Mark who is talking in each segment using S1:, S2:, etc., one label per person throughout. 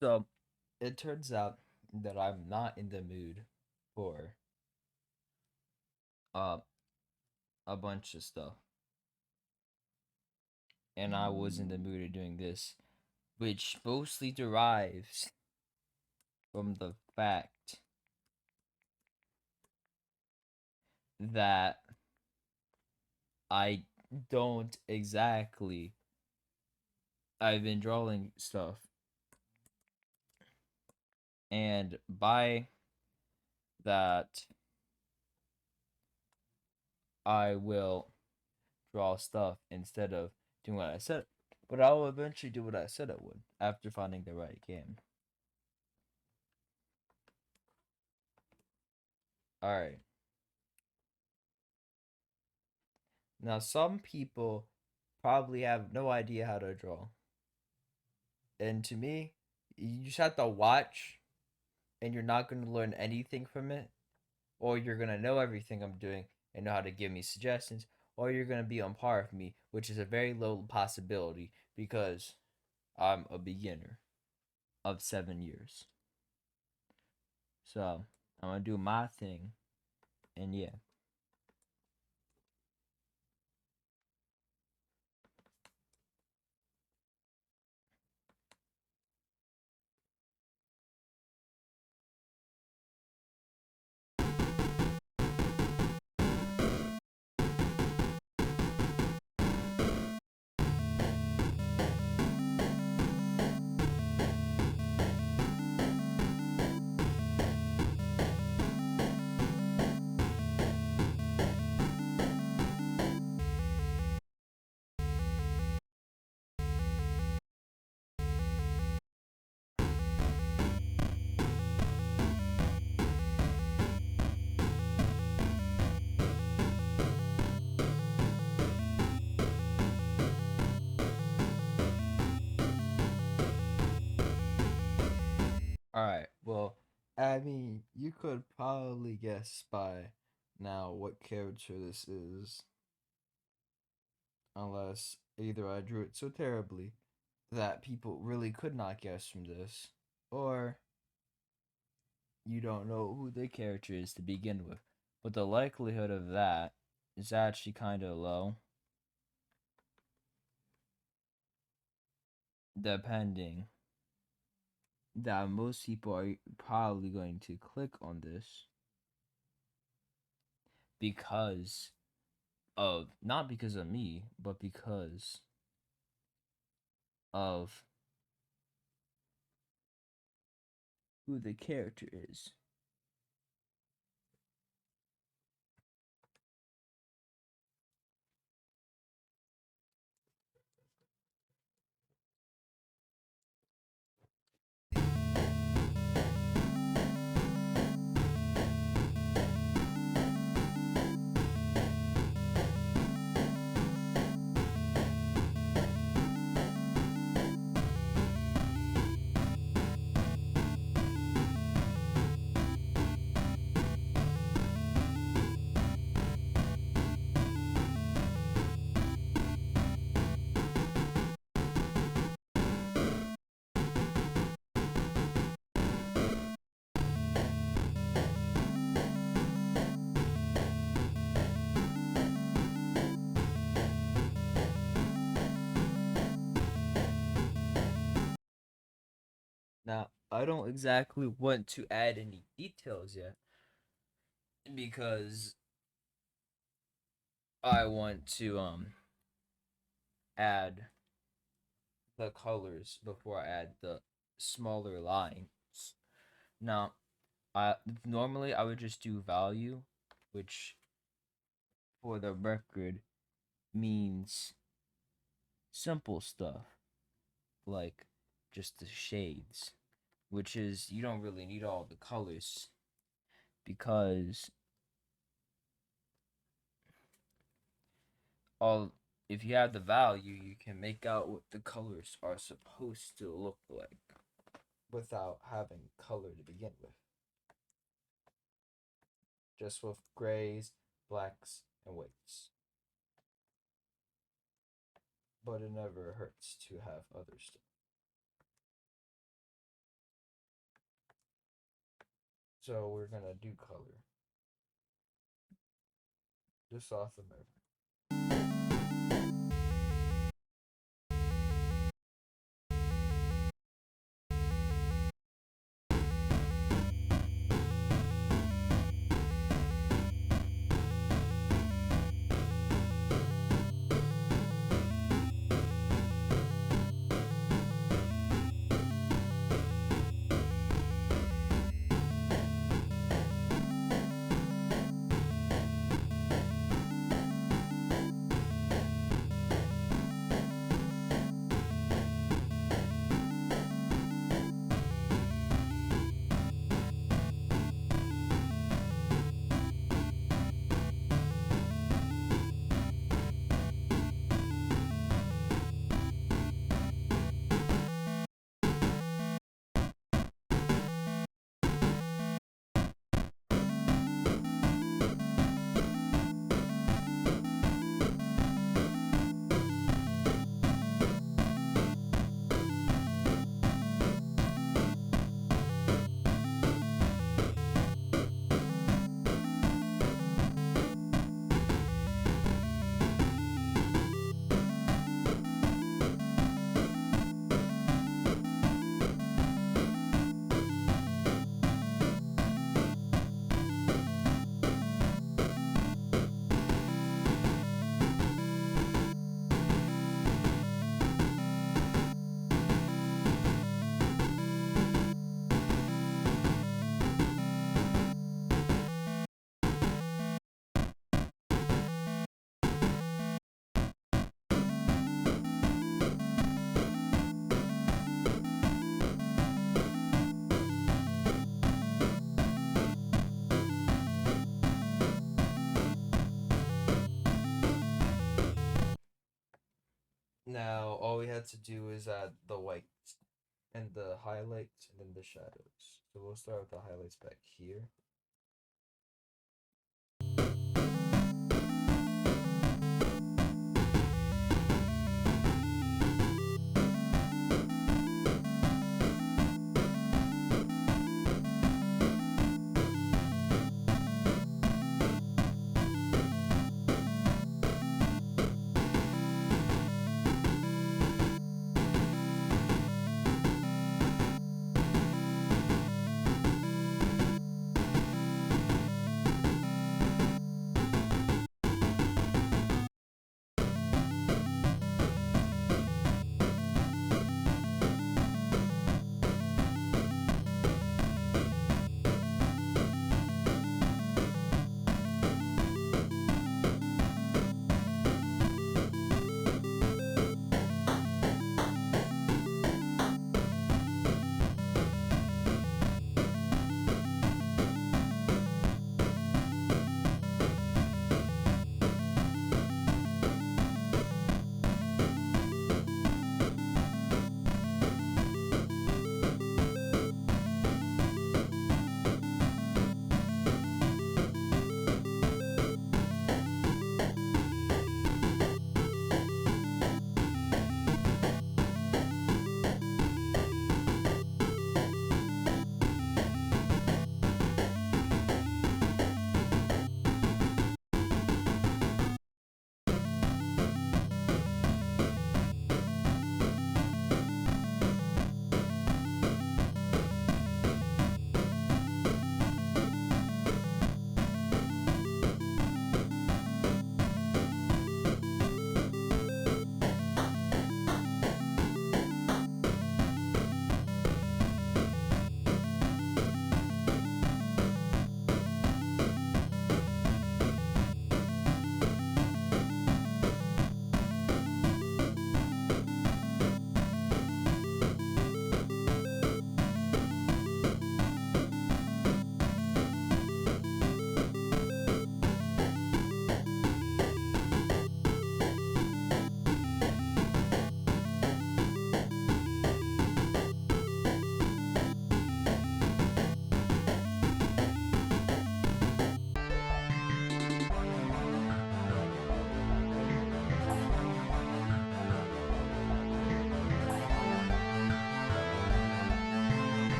S1: So it turns out that I'm not in the mood for uh, a bunch of stuff, and I was in the mood of doing this, which mostly derives from the fact that I don't exactly. I've been drawing stuff, and by that, I will draw stuff instead of doing what I said. But I will eventually do what I said I would after finding the right game. Alright. Now, some people probably have no idea how to draw. And to me, you just have to watch, and you're not going to learn anything from it. Or you're going to know everything I'm doing and know how to give me suggestions. Or you're going to be on par with me, which is a very low possibility because I'm a beginner of 7 years. So I'm gonna do my thing, and yeah. All right. Well, I mean, you could probably guess by now what character this is, unless either I drew it so terribly that people really could not guess from this, or you don't know who the character is to begin with. But the likelihood of that is actually kind of low, depending that most people are probably going to click on this because of not because of me, but because of who the character is. Now, I don't exactly want to add any details yet because I want to add the colors before I add the smaller lines. Now, I normally I would just do value, which for the record means simple stuff like just the shades, which is you don't really need all the colors because all if you have the value, you can make out what the colors are supposed to look like without having color to begin with. Just with grays, blacks, and whites. But it never hurts to have other stuff. So we're gonna do color. Just off the memory. Now all we had to do is add the white and the highlights and then the shadows. So we'll start with the highlights back here.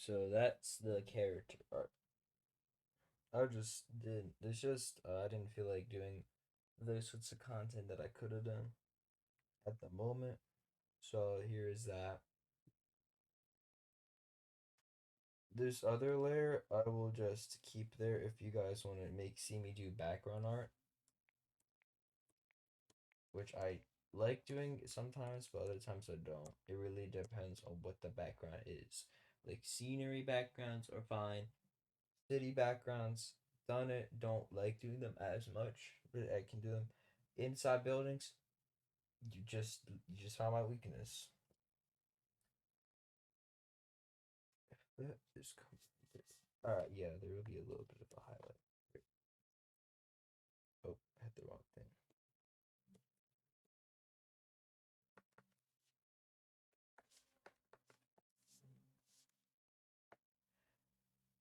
S1: So that's the character art. I just did. It's just I didn't feel like doing those sorts of content that I could have done at the moment. So here is that. This other layer I will just keep there if you guys want to see me do background art, which I like doing sometimes, but other times I don't. It really depends on what the background is. Like scenery backgrounds are fine. City backgrounds, done it. Don't like doing them as much, but I can do them. Inside buildings, you just found my weakness. That is all right. Yeah, there will be a little bit of a highlight. Oh, I hit the wrong thing.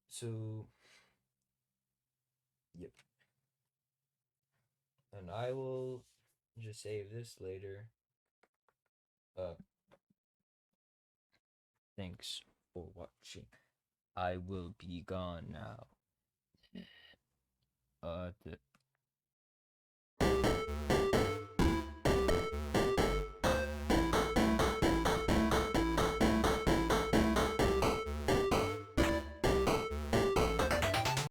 S1: So, yep. And I will just save this later. Uh, thanks for watching. I will be gone now. The